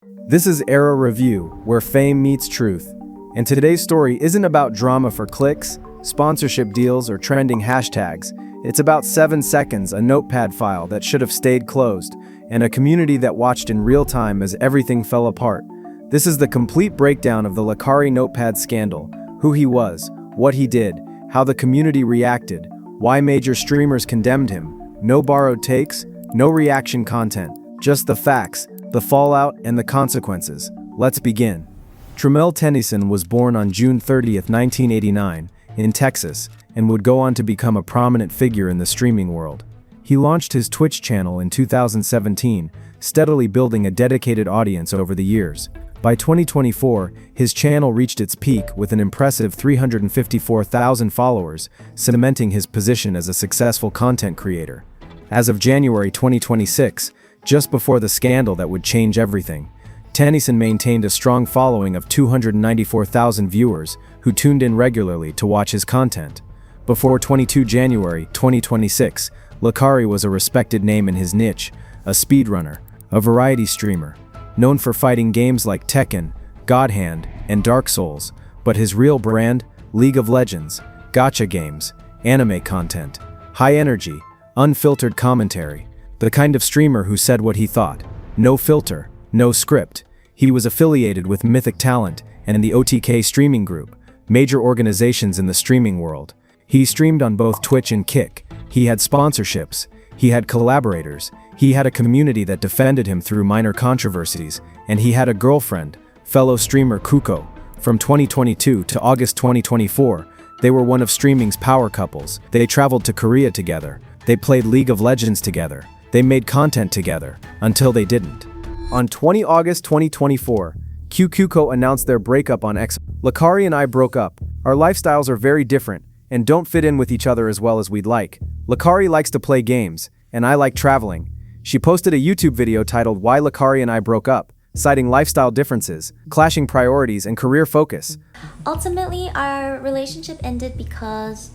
This is Era Review, where fame meets truth. And today's story isn't about drama for clicks, sponsorship deals, or trending hashtags. It's about 7 seconds, a notepad file that should have stayed closed, and a community that watched in real time as everything fell apart. This is the complete breakdown of the Lacari Notepad Scandal, who he was, what he did, how the community reacted, why major streamers condemned him. No borrowed takes, no reaction content, just the facts, the fallout, and the consequences. Let's begin. Tremel Tennyson was born on June 30, 1989, in Texas, and would go on to become a prominent figure in the streaming world. He launched his Twitch channel in 2017, steadily building a dedicated audience over the years. By 2024, his channel reached its peak with an impressive 354,000 followers, cementing his position as a successful content creator. As of January 2026, just before the scandal that would change everything, Tennyson maintained a strong following of 294,000 viewers who tuned in regularly to watch his content. Before 22 January 2026, Lacari was a respected name in his niche, a speedrunner, a variety streamer, known for fighting games like Tekken, God Hand, and Dark Souls, but his real brand, League of Legends, gacha games, anime content, high energy, unfiltered commentary, the kind of streamer who said what he thought. No filter, no script. He was affiliated with Mythic Talent and the OTK streaming group, major organizations in the streaming world. He streamed on both Twitch and Kick. He had sponsorships. He had collaborators. He had a community that defended him through minor controversies, and he had a girlfriend, fellow streamer Quqco. From 2022 to August 2024, they were one of streaming's power couples. They traveled to Korea together. They played League of Legends together. They made content together, until they didn't. On 20 August 2024, Quqco announced their breakup on X. Lacari and I broke up. Our lifestyles are very different, and don't fit in with each other as well as we'd like. Lacari likes to play games, and I like traveling. She posted a YouTube video titled Why Lacari and I Broke Up, citing lifestyle differences, clashing priorities, and career focus. Ultimately, our relationship ended because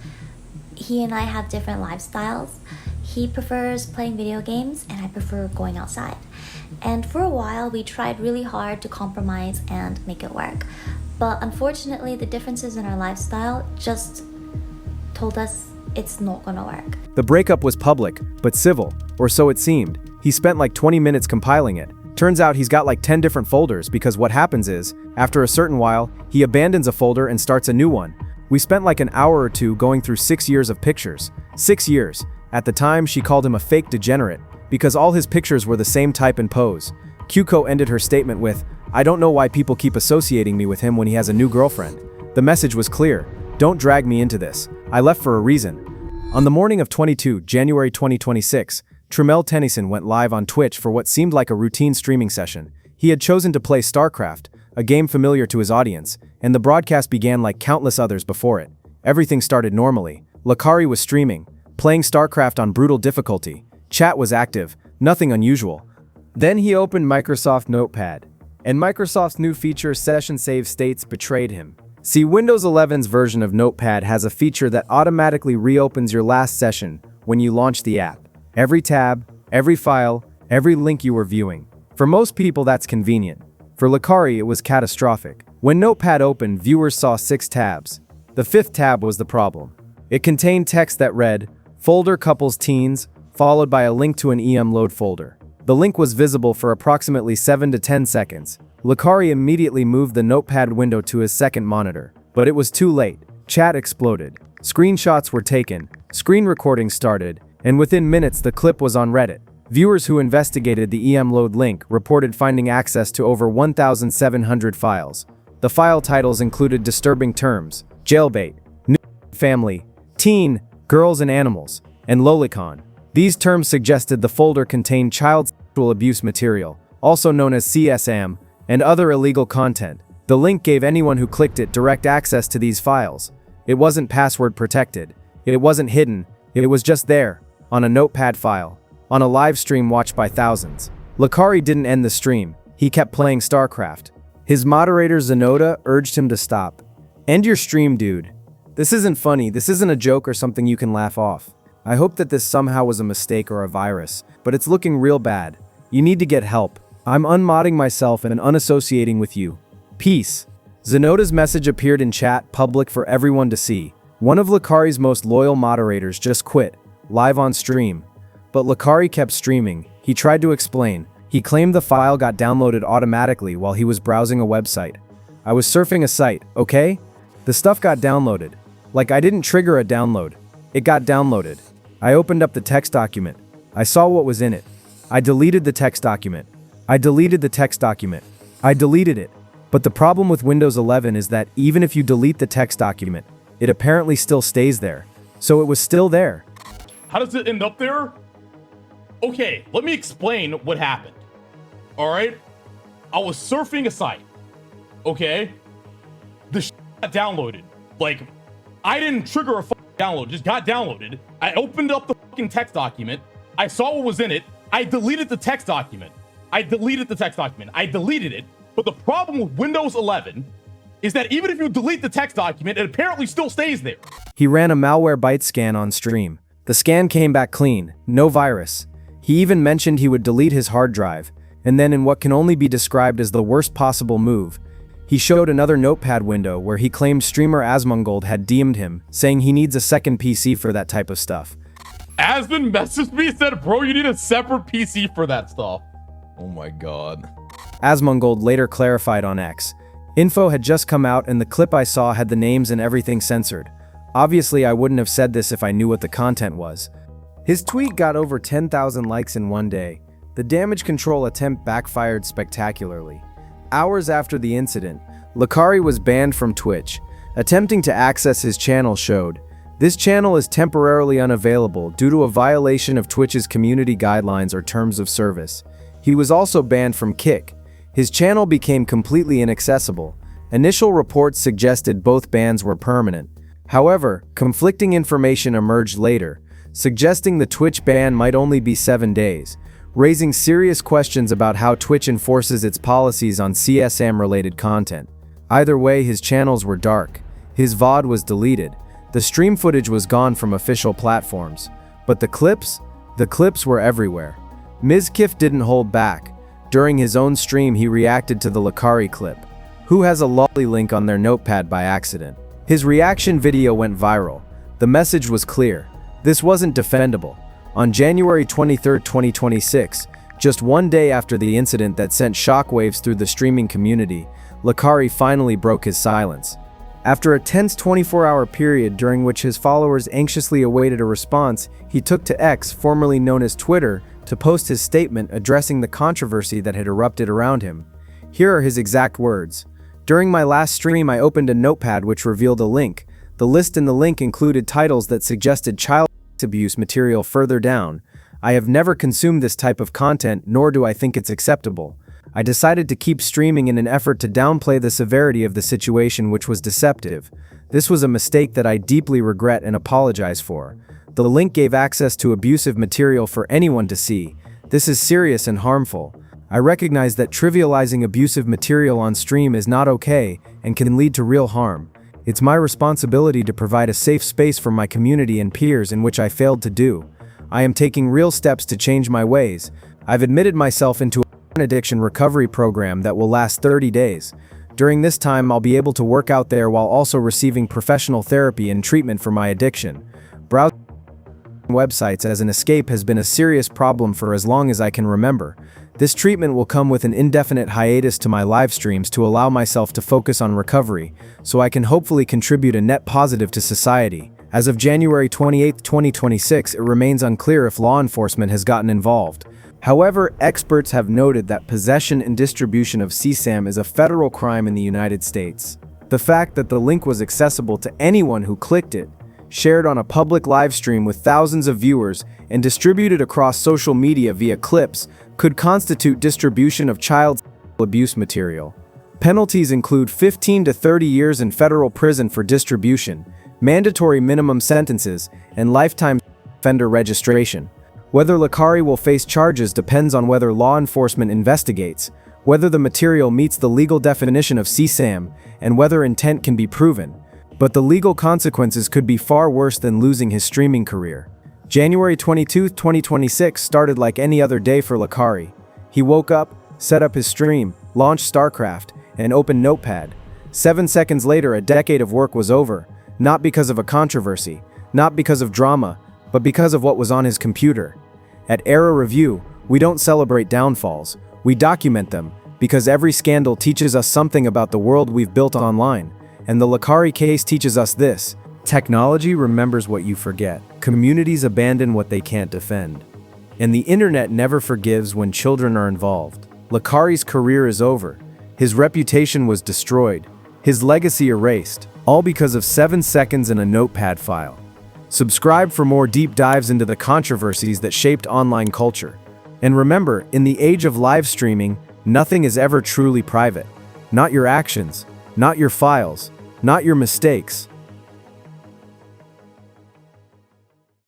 he and I have different lifestyles. He prefers playing video games and I prefer going outside. And for a while, we tried really hard to compromise and make it work. But unfortunately, the differences in our lifestyle just told us it's not gonna work. The breakup was public, but civil, or so it seemed. He spent like 20 minutes compiling it. Turns out he's got like 10 different folders because what happens is, after a certain while, he abandons a folder and starts a new one. We spent like an hour or two going through 6 years of pictures. 6 years. At the time, she called him a fake degenerate because all his pictures were the same type and pose. Quqco ended her statement with, "I don't know why people keep associating me with him when he has a new girlfriend." The message was clear. Don't drag me into this. I left for a reason. On the morning of 22 January 2026, Tremel Tennyson went live on Twitch for what seemed like a routine streaming session. He had chosen to play StarCraft, a game familiar to his audience, and the broadcast began like countless others before it. Everything started normally. Lacari was streaming, playing StarCraft on brutal difficulty. Chat was active, nothing unusual. Then he opened Microsoft Notepad, and Microsoft's new feature Session Save States betrayed him. See, Windows 11's version of Notepad has a feature that automatically reopens your last session when you launch the app. Every tab, every file, every link you were viewing. For most people, that's convenient. For Lacari, it was catastrophic. When Notepad opened, viewers saw 6 tabs. The 5th tab was the problem. It contained text that read, Folder Couples Teens, followed by a link to an EM load folder. The link was visible for approximately 7 to 10 seconds. Lacari immediately moved the Notepad window to his second monitor, but it was too late. Chat exploded. Screenshots were taken, screen recording started, and within minutes the clip was on Reddit. Viewers who investigated the EM load link reported finding access to over 1,700 files. The file titles included disturbing terms, jailbait, new family, teen, girls and animals, and lolicon. These terms suggested the folder contained child sexual abuse material, also known as CSAM, and other illegal content. The link gave anyone who clicked it direct access to these files. It wasn't password protected. It wasn't hidden. It was just there, on a Notepad file, on a live stream watched by thousands. Lacari didn't end the stream. He kept playing StarCraft. His moderator Zenoda urged him to stop. End your stream, dude. This isn't funny. This isn't a joke or something you can laugh off. I hope that this somehow was a mistake or a virus, but it's looking real bad. You need to get help. I'm unmodding myself and unassociating with you. Peace. Zenoda's message appeared in chat, public for everyone to see. One of Lacari's most loyal moderators just quit, live on stream. But Lacari kept streaming. He tried to explain. He claimed the file got downloaded automatically while he was browsing a website. I was surfing a site, okay? The stuff got downloaded. Like I didn't trigger a download. It got downloaded. I opened up the text document. I saw what was in it. I deleted the text document. I deleted the text document. I deleted it. But the problem with Windows 11 is that even if you delete the text document, it apparently still stays there. So it was still there. How does it end up there? Okay, let me explain what happened. All right? I was surfing a site. Okay? The shit got downloaded. Like, I didn't trigger a download, just got downloaded. I opened up the fucking text document. I saw what was in it. I deleted the text document. I deleted it. But the problem with Windows 11 is that even if you delete the text document, it apparently still stays there. He ran a malware byte scan on stream. The scan came back clean, no virus. He even mentioned he would delete his hard drive, and then in what can only be described as the worst possible move, he showed another Notepad window where he claimed streamer Asmongold had DM'd him, saying he needs a second PC for that type of stuff. Asmon messaged me and said, bro, you need a separate PC for that stuff. Oh my god. Asmongold later clarified on X. Info had just come out and the clip I saw had the names and everything censored. Obviously, I wouldn't have said this if I knew what the content was. His tweet got over 10,000 likes in one day. The damage control attempt backfired spectacularly. Hours after the incident, Lacari was banned from Twitch. Attempting to access his channel showed, "This channel is temporarily unavailable due to a violation of Twitch's community guidelines or terms of service." He was also banned from Kick. His channel became completely inaccessible. Initial reports suggested both bans were permanent. However, conflicting information emerged later, suggesting the Twitch ban might only be 7 days, raising serious questions about how Twitch enforces its policies on CSAM-related content. Either way, his channels were dark. His VOD was deleted. The stream footage was gone from official platforms. But the clips were everywhere. Mizkif didn't hold back. During his own stream, he reacted to the Lacari clip. Who has a lolly link on their notepad by accident? His reaction video went viral. The message was clear. This wasn't defendable. On January 23, 2026, just one day after the incident that sent shockwaves through the streaming community, Lacari finally broke his silence. After a tense 24-hour period during which his followers anxiously awaited a response, he took to X, formerly known as Twitter, to post his statement addressing the controversy that had erupted around him. Here are his exact words. "During my last stream, I opened a notepad which revealed a link. The list in the link included titles that suggested child abuse material further down. I have never consumed this type of content, nor do I think it's acceptable. I decided to keep streaming in an effort to downplay the severity of the situation, which was deceptive. This was a mistake that I deeply regret and apologize for. The link gave access to abusive material for anyone to see. This is serious and harmful. I recognize that trivializing abusive material on stream is not okay and can lead to real harm. It's my responsibility to provide a safe space for my community and peers, in which I failed to do. I am taking real steps to change my ways. I've admitted myself into an addiction recovery program that will last 30 days. During this time, I'll be able to work out there while also receiving professional therapy and treatment for my addiction. Browsing websites as an escape has been a serious problem for as long as I can remember. This treatment will come with an indefinite hiatus to my live streams to allow myself to focus on recovery, so I can hopefully contribute a net positive to society. As of January 28, 2026, it remains unclear if law enforcement has gotten involved. However, experts have noted that possession and distribution of CSAM is a federal crime in the United States. The fact that the link was accessible to anyone who clicked it, shared on a public live stream with thousands of viewers, and distributed across social media via clips, could constitute distribution of child abuse material. Penalties include 15 to 30 years in federal prison for distribution, mandatory minimum sentences, and lifetime offender registration. Whether Lacari will face charges depends on whether law enforcement investigates, whether the material meets the legal definition of CSAM, and whether intent can be proven. But the legal consequences could be far worse than losing his streaming career. January 22, 2026 started like any other day for Lacari. He woke up, set up his stream, launched StarCraft, and opened Notepad. 7 seconds later, a decade of work was over, not because of a controversy, not because of drama, but because of what was on his computer. At Era Review, we don't celebrate downfalls, we document them, because every scandal teaches us something about the world we've built online, and the Lacari case teaches us this: technology remembers what you forget, communities abandon what they can't defend, and the internet never forgives when children are involved. Lacari's career is over, his reputation was destroyed, his legacy erased, all because of 7 seconds in a Notepad file. Subscribe for more deep dives into the controversies that shaped online culture. And remember, in the age of live streaming, nothing is ever truly private. Not your actions, not your files, not your mistakes,